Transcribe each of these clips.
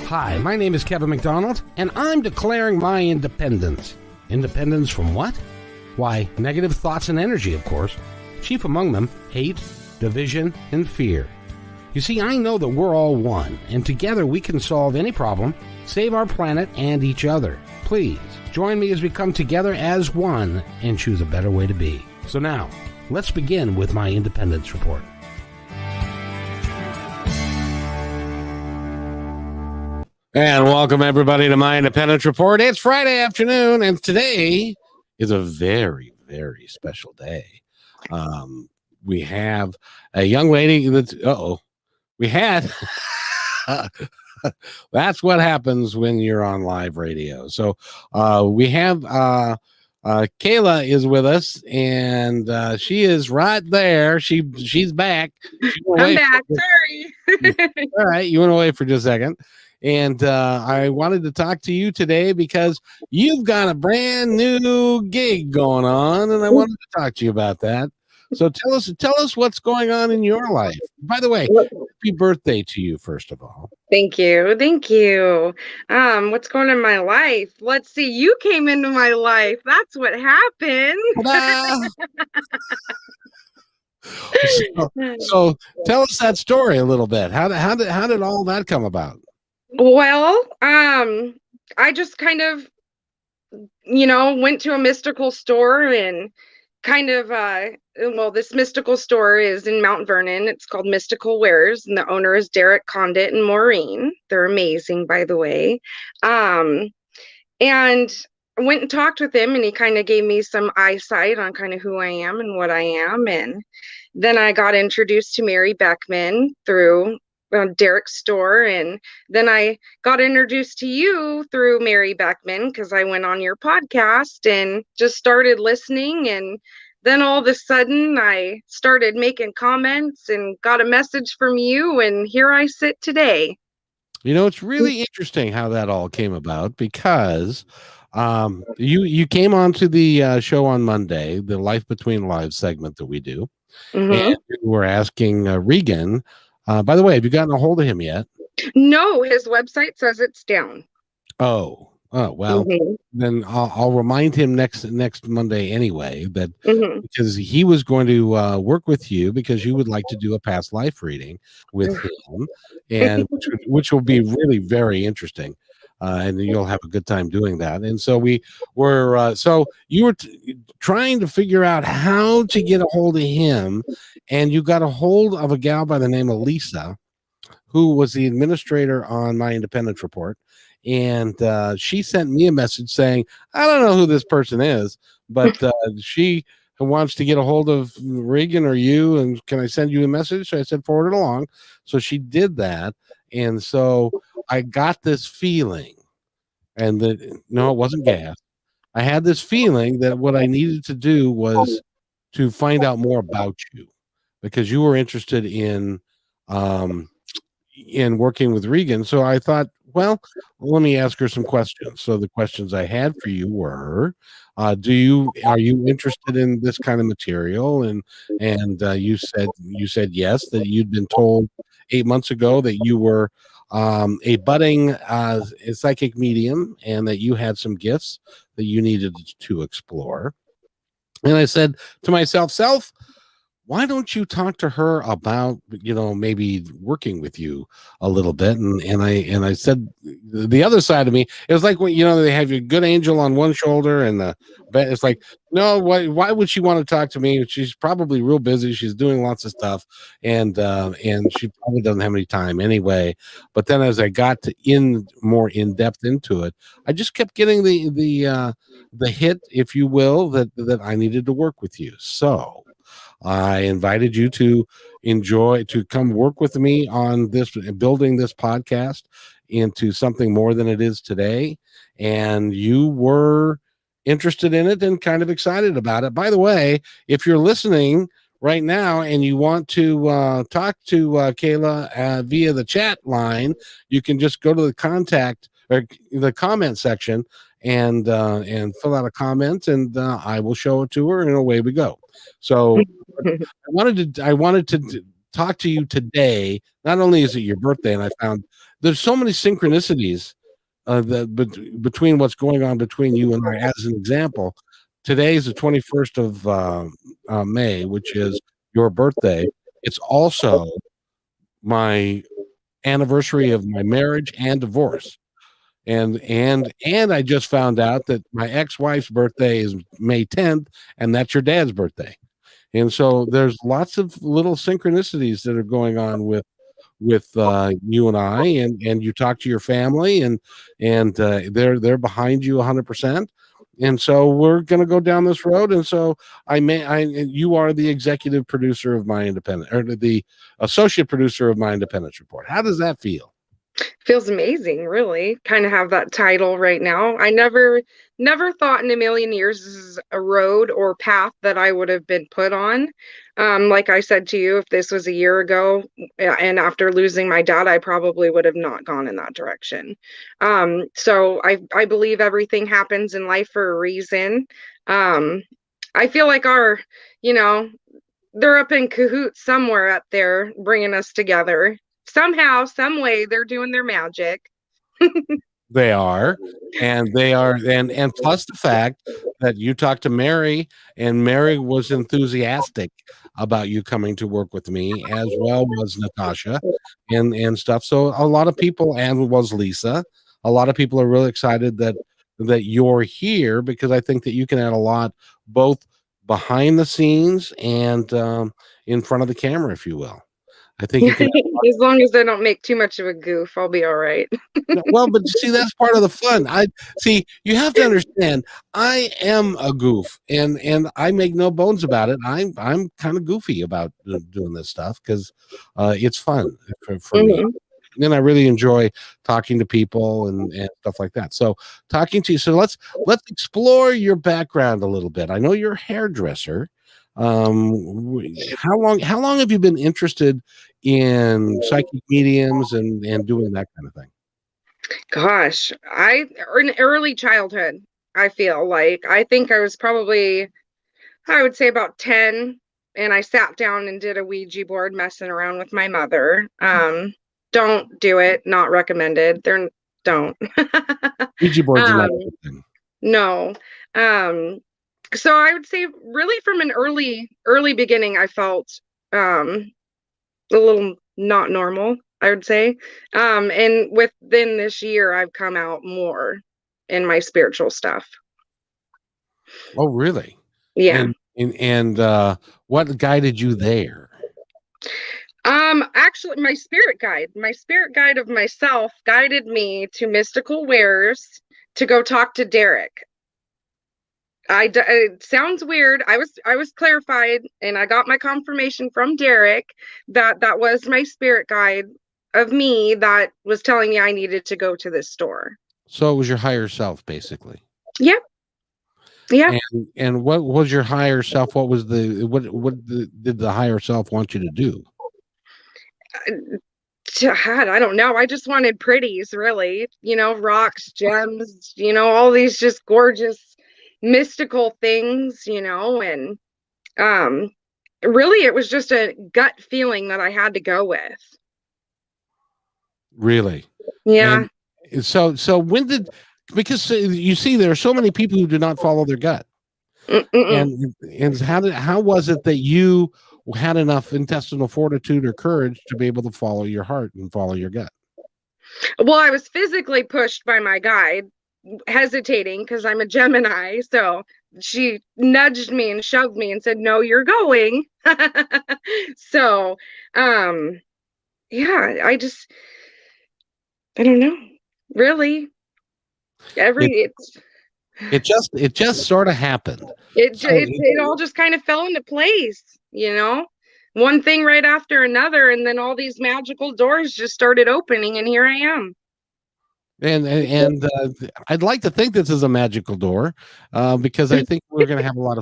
Hi, my name is Kevin McDonald, and I'm declaring my independence. Independence from what? Why, negative thoughts and energy, of course. Chief among them, hate, division, and fear. You see, I know that we're all one, and together we can solve any problem, save our planet and each other. Please, join me as we come together as one and choose a better way to be. So now, let's begin with my independence report. And welcome everybody to my Independence Report. It's Friday afternoon, and today is a very, very special day. We have a young lady that's, we had, that's what happens when you're on live radio. So we have Kayla is with us, and she is right there. She's back. I'm back. Sorry. All right, you went away for just a second. And I wanted to talk to you today because you've got a brand new gig going on, and I wanted to talk to you about that. So tell us what's going on in your life. By the way, happy birthday to you, first of all. Thank you. What's going on in my life? Let's see. You came into my life. That's what happened. So tell us that story a little bit. How did all that come about? Well, I just kind of, went to a mystical store and kind of, this mystical store is in Mount Vernon. It's called Mystical Wares, and the owner is Derek Condit and Maureen. They're amazing, by the way. And I went and talked with him, and he kind of gave me some eyesight on kind of who I am and what I am. And then I got introduced to Mary Beckman through Derek's store, and then I got introduced to you through Mary Beckman because I went on your podcast and just started listening, and then all of a sudden I started making comments and got a message from you, and here I sit today. It's really interesting how that all came about because you came onto the show on Monday, the Life Between Lives segment that we do, and we're asking Regan. By the way, have you gotten a hold of him yet? No, his website says it's down. Oh, well, then I'll remind him next Monday anyway that because he was going to work with you because you would like to do a past life reading with him, and which will be really very interesting. And you'll have a good time doing that. And so we were, so you were trying to figure out how to get a hold of him, and you got a hold of a gal by the name of Lisa, who was the administrator on my Independence Report. And she sent me a message saying, I don't know who this person is, but she wants to get a hold of Regan or you, and can I send you a message? So I said, forward it along. So she did that. And so I got this feeling, and no, it wasn't gas. I had this feeling that what I needed to do was to find out more about you because you were interested in working with Regan. So I thought, well, let me ask her some questions. So the questions I had for you were, are you interested in this kind of material? And you said yes, that you'd been told 8 months ago that you were a budding psychic medium and that you had some gifts that you needed to explore. And I said to myself, why don't you talk to her about, maybe working with you a little bit? And I said, the other side of me, it was like when, they have your good angel on one shoulder and it's like, no, why would she want to talk to me? She's probably real busy. She's doing lots of stuff and she probably doesn't have any time anyway. But then as I got more in depth into it, I just kept getting the hit, if you will, that I needed to work with you. So I invited you to come work with me on building this podcast into something more than it is today. And you were interested in it and kind of excited about it. By the way, if you're listening right now and you want to talk to Kayla via the chat line, you can just go to the contact or the comment section and fill out a comment, and I will show it to her, and away we go. So I wanted to talk to you today, not only is it your birthday, and I found there's so many synchronicities between what's going on between you and I. As an example, today is the 21st of May, which is your birthday. It's also my anniversary of my marriage and divorce. And I just found out that my ex-wife's birthday is May 10th, and that's your dad's birthday. And so there's lots of little synchronicities that are going on with you and I, and you talk to your family, and they're behind you 100%. And so we're going to go down this road. And so you are the executive producer of my independent, or the associate producer of my independence report. How does that feel? Feels amazing, really. Kind of have that title right now. I never thought in a million years this is a road or path that I would have been put on. Like I said to you, if this was a year ago and after losing my dad, I probably would have not gone in that direction. So I believe everything happens in life for a reason. I feel like you know, they're up in cahoots somewhere up there bringing us together. Somehow, some way, they're doing their magic. They are, and plus the fact that you talked to Mary, and Mary was enthusiastic about you coming to work with me, as well was Natasha, and stuff. So a lot of people, and was Lisa. A lot of people are really excited that you're here, because I think that you can add a lot, both behind the scenes and in front of the camera, if you will. I think you can. As long as I don't make too much of a goof, I'll be all right. No, well, but see, that's part of the fun. I see. You have to understand. I am a goof, and I make no bones about it. I'm kind of goofy about doing this stuff, because it's fun for me, Mhm. and I really enjoy talking to people and stuff like that. So talking to you. So let's explore your background a little bit. I know you're a hairdresser. How long have you been interested in psychic mediums and doing that kind of thing? Gosh, in early childhood, I feel like I think I was probably, I would say about 10, and I sat down and did a Ouija board messing around with my mother. Don't do it, not recommended. Don't. Ouija boards are not um, a good thing. no. Um, so I would say really from an early beginning, I felt a little not normal, I would say. And within this year, I've come out more in my spiritual stuff. Oh, really? Yeah. And what guided you there? Actually, my spirit guide of myself guided me to mystical wares to go talk to Derek. It sounds weird. I was clarified, and I got my confirmation from Derek that that was my spirit guide of me that was telling me I needed to go to this store. So it was your higher self, basically. Yep. Yep. And what was your higher self? Did the higher self want you to do? God, I don't know. I just wanted pretties, really. Rocks, gems, all these just gorgeous mystical things, and um really it was just a gut feeling that I had to go with. Really? Yeah. And so when did, because you see there are so many people who do not follow their gut. Mm-mm. And how was it that you had enough intestinal fortitude or courage to be able to follow your heart and follow your gut? Well, I was physically pushed by my guide, hesitating because I'm a Gemini. So she nudged me and shoved me and said, "No, you're going." So, yeah, I don't know. Really, It it's it just sort of happened. So it all just kind of fell into place. One thing right after another, and then all these magical doors just started opening, and here I am. and I'd like to think this is a magical door, because I think we're gonna have a lot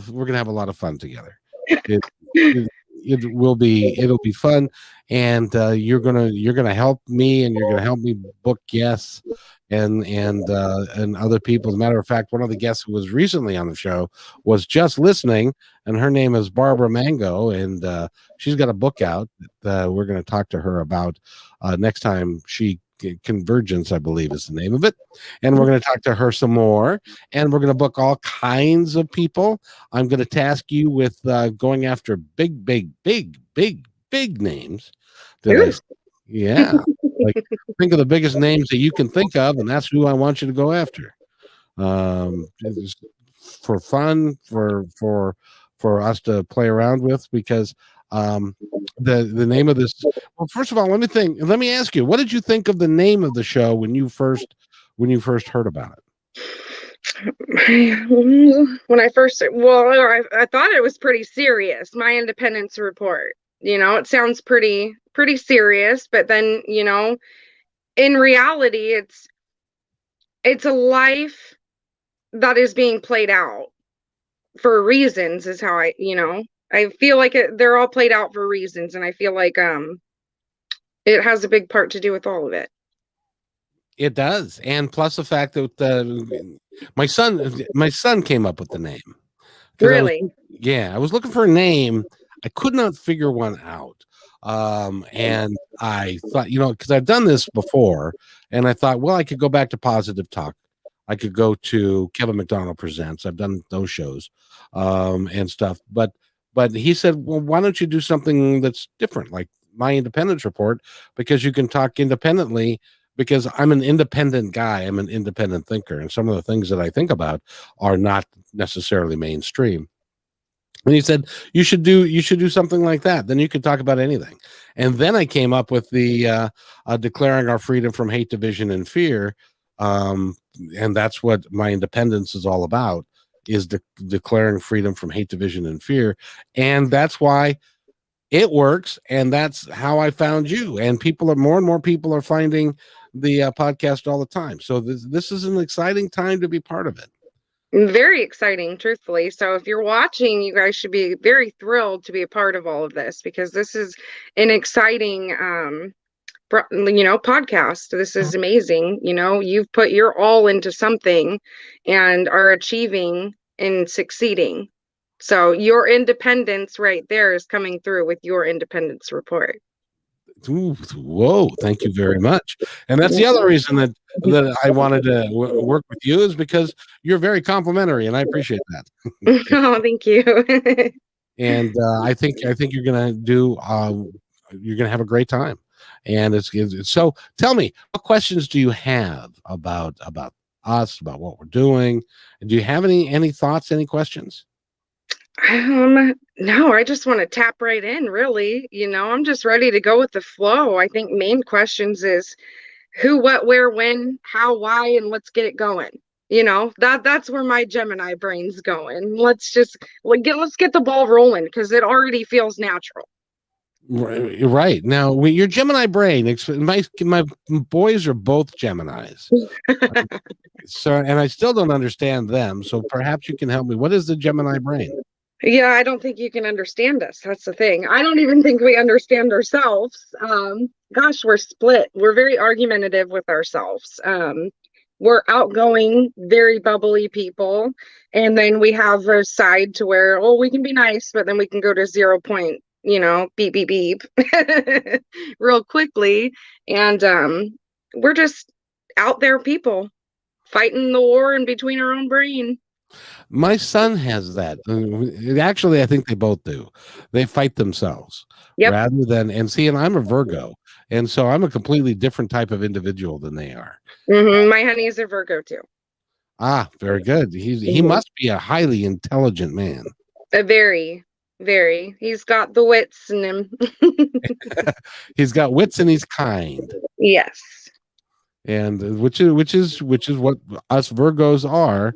of fun together. It, it, it'll be fun, and you're gonna help me, and you're gonna help me book guests and other people. As a matter of fact, one of the guests who was recently on the show was just listening, and her name is Barbara Mango, and she's got a book out that we're going to talk to her about next time she Convergence, I believe, is the name of it. And we're going to talk to her some more, and we're going to book all kinds of people. I'm going to task you with going after big names that Ooh. yeah, like think of the biggest names that you can think of, and that's who I want you to go after. Just for fun, for us to play around with, because the name of this. Well, first of all, let me ask you, what did you think of the name of the show when you first heard about it? When I first, well, I thought it was pretty serious. My Independence Report. It sounds pretty serious, but then, in reality, it's a life that is being played out for reasons, is how I feel like they're all played out for reasons, and I feel like it has a big part to do with all of it. It does, and plus the fact that my son came up with the name, because Really? I was looking for a name. I could not figure one out. And I thought, because I've done this before, and I thought, well, I could go back to Positive Talk. I could go to Kevin McDonald Presents. I've done those shows, and stuff. But he said, well, why don't you do something that's different, like My Independence Report, because you can talk independently. Because I'm an independent guy, I'm an independent thinker, and some of the things that I think about are not necessarily mainstream. And he said you should do something like that. Then you could talk about anything. And then I came up with the declaring our freedom from hate, division, and fear, and that's what My Independence is all about: is declaring freedom from hate, division, and fear. And that's why it works, and that's how I found you. And more and more people are finding the podcast all the time. So this is an exciting time to be part of it. Very exciting, truthfully. So if you're watching, you guys should be very thrilled to be a part of all of this, because this is an exciting podcast. This is amazing. You've put your all into something and are achieving and succeeding. So your independence right there is coming through with your Independence Report. Ooh, whoa, thank you very much. And that's the other reason that I wanted to work with you, is because you're very complimentary, and I appreciate that. Oh, thank you. And I think you're gonna have a great time. And so tell me, what questions do you have about us, about what we're doing? Do you have any thoughts, any questions? No, I just want to tap right in, really. I'm just ready to go with the flow. I think main questions is who, what, where, when, how, why, and let's get it going. That's where my Gemini brain's going. Let's get the ball rolling, because it already feels natural. Right now, your Gemini brain. My boys are both Geminis, so, and I still don't understand them. So perhaps you can help me. What is the Gemini brain? Yeah, I don't think you can understand us. That's the thing. I don't even think we understand ourselves. Gosh, we're split. We're very argumentative with ourselves. We're outgoing, very bubbly people. And then we have a side to where, oh, we can be nice, but then we can go to 0 point, beep, beep, beep real quickly. And we're just out there people fighting the war in between our own brain. My son has that. Actually, I think they both do. They fight themselves Yep. rather than, and I'm a Virgo, and so I'm a completely different type of individual than they are. My honey is a Virgo too. Ah, very good. He must be a highly intelligent man. A very, very. He's got the wits in him. He's got wits and he's kind. Yes. And which is what us Virgos are.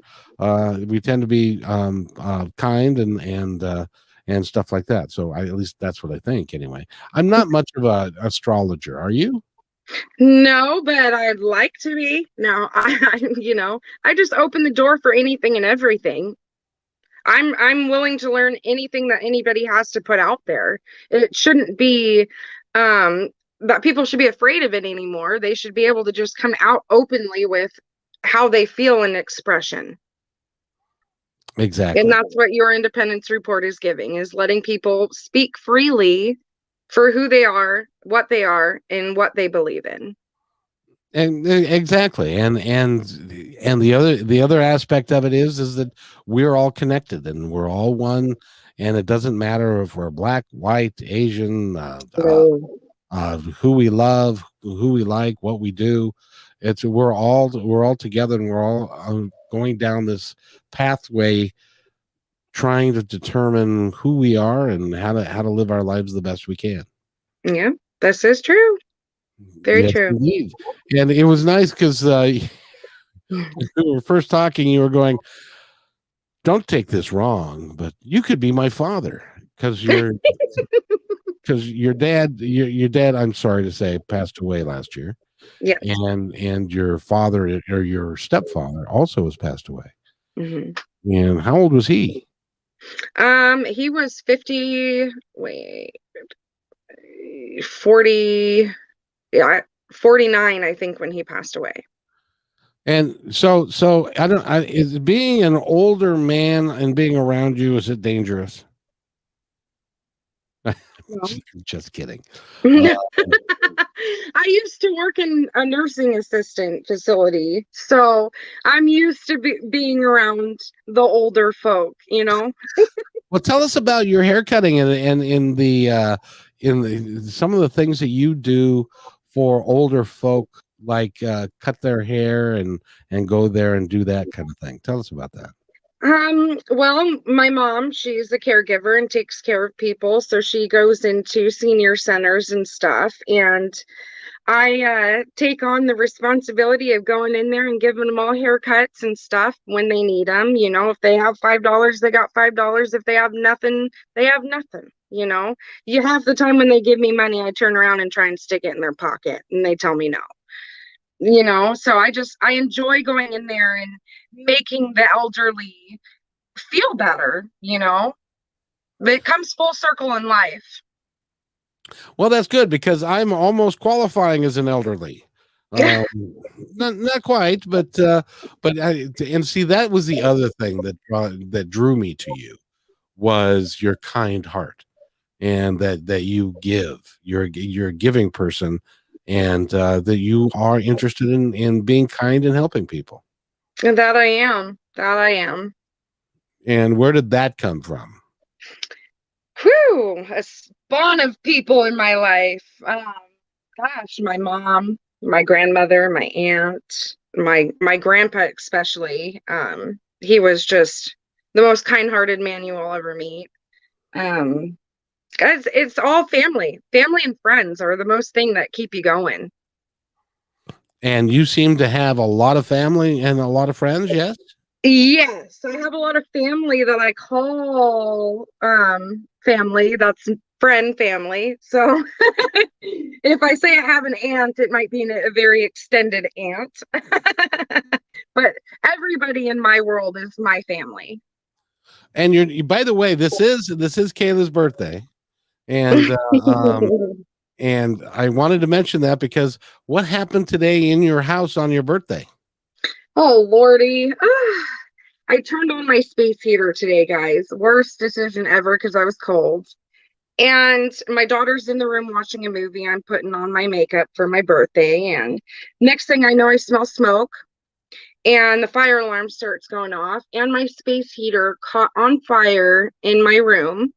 We tend to be kind and stuff like that. So at least that's what I think. Anyway, I'm not much of a astrologer. Are you? No, but I'd like to be. No, I just open the door for anything and everything. I'm willing to learn anything that anybody has to put out there. It shouldn't be um that people should be afraid of it anymore. They should be able to just come out openly with how they feel in expression. And Exactly. that's what your independence report is giving, is letting people speak freely for who they are, and what they believe in. And exactly. And the other aspect of it is that we're all connected and we're all one, and it doesn't matter if we're black, white, Asian, No. who we love, who we like, what we do. It's we're all together, and we're all going down this pathway, trying to determine who we are and how to live our lives the best we can. Yeah, this is true. Very Yes, true. indeed. And it was nice because when we were first talking, you were going, "Don't take this wrong, but you could be my father because your dad. I'm sorry to say, passed away last year, Yes. and your father or your stepfather also has passed away. Hmm. And how old was he? He was 50, 40, yeah, 49, I think, when he passed away. And so I don't. Is being an older man and being around you, is it dangerous? Well, Just kidding. Uh, I used to work in a nursing assistant facility, so I'm used to being around the older folk. well, tell us about your haircutting and in some of the things that you do for older folk, like cut their hair and go there and do that kind of thing. Tell us about that. Well, my mom, she's a caregiver and takes care of people, so she goes into senior centers and stuff, and I take on the responsibility of going in there and giving them all haircuts and stuff when they need them. If they have $5, they got $5. If they have nothing, they have nothing. You half the time when they give me money, I turn around and try and stick it in their pocket, and they tell me no. So I enjoy going in there and making the elderly feel better. It comes full circle in life. Well, that's good because I'm almost qualifying as an elderly. Um, not quite, and see that was the other thing that drew me to you was your kind heart, and that you give. You're a giving person, and that you are interested in being kind and helping people. And that I am. That I am. And where did that come from? Whew, a spawn of people in my life. Gosh, my mom, my grandmother, my aunt, my grandpa especially. He was just the most kind-hearted man you will ever meet. Um, Guys, it's all family. Family and friends are the most thing that keep you going. And you seem to have a lot of family and a lot of friends. Yes. Yes, I have a lot of family that I call family. That's friend family. So if I say I have an aunt, it might be a very extended aunt. But everybody in my world is my family. And by the way, this is Kayla's birthday, and and I wanted to mention that because what happened today in your house on your birthday? Oh, Lordy. I turned on my space heater today, guys. Worst decision ever because I was cold. And my daughter's in the room watching a movie. I'm putting on my makeup for my birthday. And next thing I know, I smell smoke and the fire alarm starts going off. And my space heater caught on fire in my room.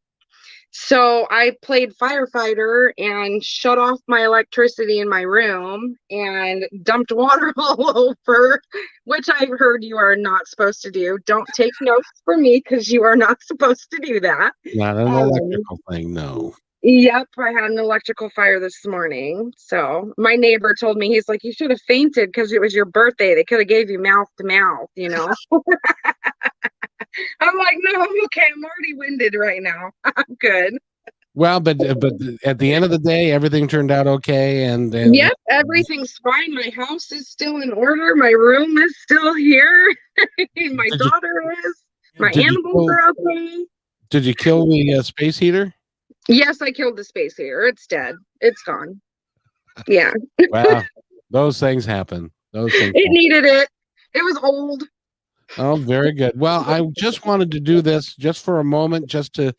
So I played firefighter and shut off my electricity in my room and dumped water all over, which I've heard you are not supposed to do. Don't take notes from me because you are not supposed to do that. Not an Um, electrical thing, no. yep, I had an electrical fire this morning. So my neighbor told me, he's like, you should have fainted because it was your birthday. They could have gave you mouth to mouth. I'm like, no, I'm okay. I'm already winded right now. I'm good. Well, but at the end of the day, everything turned out okay, and Yep, everything's fine. My house is still in order. My room is still here. My did you daughter is. My Did you animals kill are okay. did you kill the, space heater? Yes, I killed the space heater. It's dead. It's gone. Yeah. Well, those things happen. Those things It happen. needed it. It was old. Oh, very good. Well, I just wanted to do this just for a moment, just to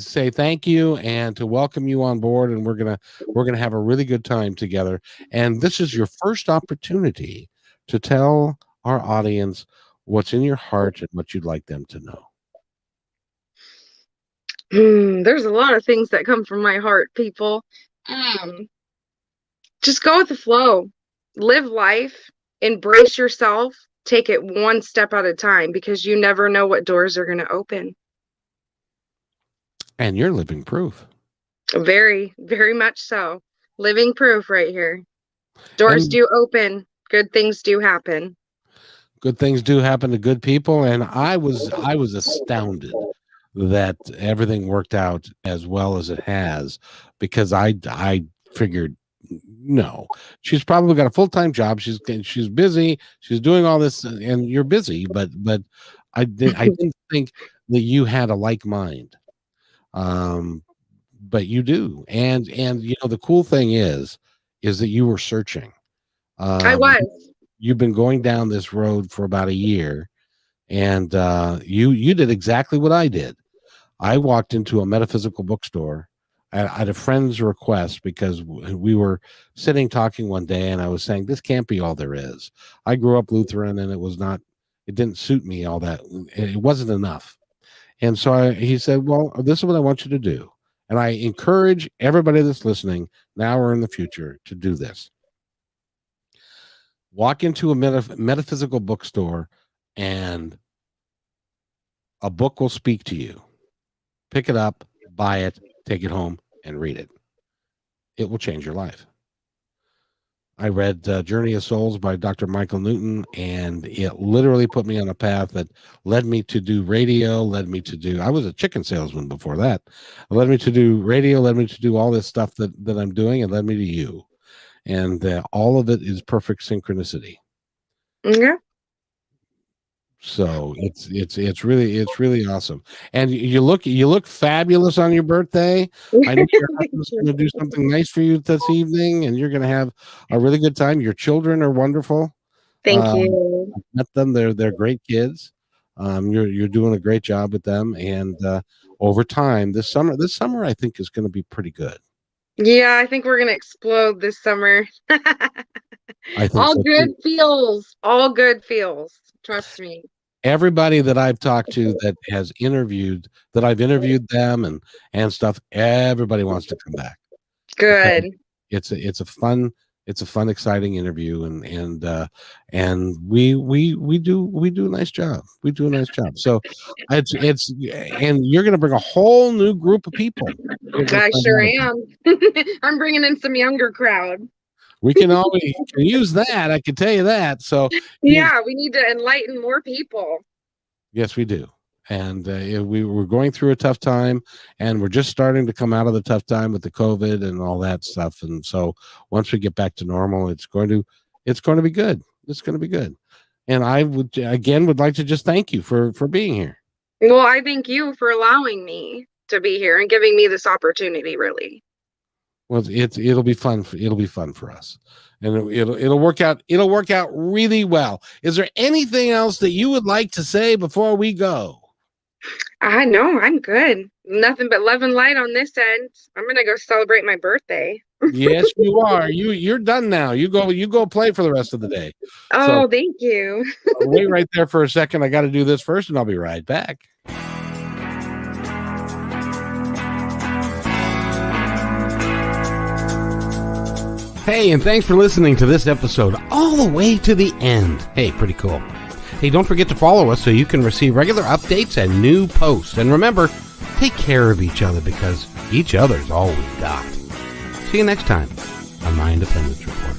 say thank you and to welcome you on board, and we're gonna have a really good time together. And this is your first opportunity to tell our audience what's in your heart and what you'd like them to know. There's a lot of things that come from my heart, people. Um, just go with the flow. Live life, embrace yourself, take it one step at a time because you never know what doors are going to open. And you're living proof. Very, very much so. Living proof right here. Doors And do open, good things do happen. good things do happen to good people. And I was astounded that everything worked out as well as it has, because I figured, no, she's probably got a full-time job, she's busy, she's doing all this, and you're busy, but I didn't think that you had a like mind. um but you do. And the cool thing is that you were searching. I um was. you've been going down this road for about a year, and you did exactly what I did. I walked into a metaphysical bookstore at a friend's request, because we were sitting talking one day, and I was saying, this can't be all there is. I grew up Lutheran, and it didn't suit me all that. It wasn't enough. And so he said, well, this is what I want you to do. And I encourage everybody that's listening now or in the future to do this. Walk into a metaphysical bookstore, and a book will speak to you. Pick it up, buy it, take it home, and read it. It will change your life. I read Journey of Souls by Dr. Michael Newton, and it literally put me on a path that led me to do radio, I was a chicken salesman before that. It led me to do radio, led me to do all this stuff that I'm doing, and led me to you. And all of it is perfect synchronicity. Yeah. So it's really awesome. And you look fabulous on your birthday. I know your husband's going to do something nice for you this evening, and you're going to have a really good time. Your children are wonderful. Thank um, you. I've met them. They're great kids. You're doing a great job with them, and over time, this summer I think is going to be pretty good. Yeah, I think we're gonna explode this summer. I think All so good too. feels. All good feels. Trust me. Everybody that I've talked to that I've interviewed them and stuff, everybody wants to come back, because Good. it's a fun, exciting interview, and we do a nice job. We do a nice job. So it's and you're going to bring a whole new group of people. You're going to I find sure out about. am. I'm bringing in some younger crowd. We can always use that. I can tell you that. So you, Yeah, we need to enlighten more people. yes, we do. And we're going through a tough time, and we're just starting to come out of the tough time with the COVID and all that stuff. And so once we get back to normal, it's going to be good. It's going to be good. And I would like to just thank you for being here. Well, I thank you for allowing me to be here and giving me this opportunity, really. Well, it'll be fun. It'll be fun for us, and it'll work out. It'll work out really well. Is there anything else that you would like to say before we go? I know, I'm good. Nothing but love and light on this end. I'm gonna go celebrate my birthday. Yes, you are. You're done now. You go play for the rest of the day. So Oh, thank you. wait right there for a second. I got to do this first, and I'll be right back. Hey, and thanks for listening to this episode all the way to the end. Hey, pretty cool. Hey, don't forget to follow us so you can receive regular updates and new posts. And remember, take care of each other, because each other's all we've got. See you next time on My Independence Report.